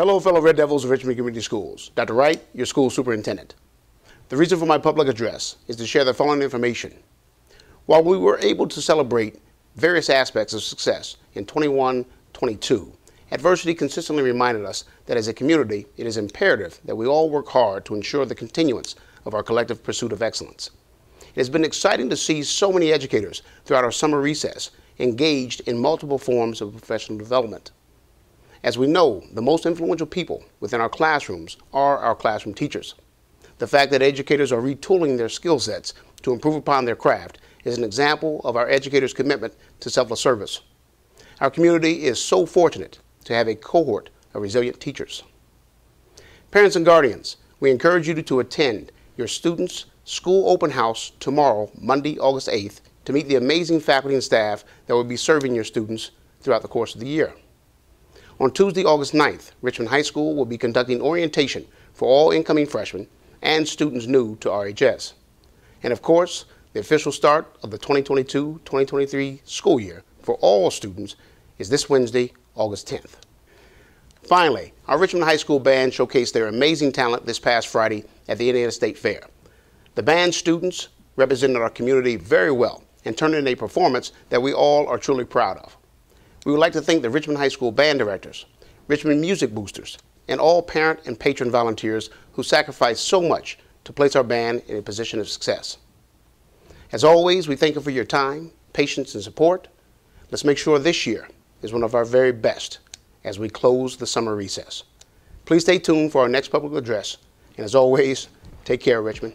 Hello, fellow Red Devils of Richmond Community Schools. Dr. Wright, your school superintendent. The reason for my public address is to share the following information. While we were able to celebrate various aspects of success in 21-22, adversity consistently reminded us that as a community, it is imperative that we all work hard to ensure the continuance of our collective pursuit of excellence. It has been exciting to see so many educators throughout our summer recess engaged in multiple forms of professional development. As we know, the most influential people within our classrooms are our classroom teachers. The fact that educators are retooling their skill sets to improve upon their craft is an example of our educators' commitment to selfless service. Our community is so fortunate to have a cohort of resilient teachers. Parents and guardians, we encourage you to attend your students' school open house tomorrow, Monday, August 8th, to meet the amazing faculty and staff that will be serving your students throughout the course of the year. On Tuesday, August 9th, Richmond High School will be conducting orientation for all incoming freshmen and students new to RHS. And of course, the official start of the 2022-2023 school year for all students is this Wednesday, August 10th. Finally, our Richmond High School Band showcased their amazing talent this past Friday at the Indiana State Fair. The band students represented our community very well and turned in a performance that we all are truly proud of. We would like to thank the Richmond High School band directors, Richmond music boosters, and all parent and patron volunteers who sacrificed so much to place our band in a position of success. As always, we thank you for your time, patience, and support. Let's make sure this year is one of our very best as we close the summer recess. Please stay tuned for our next public address, and as always, take care, Richmond.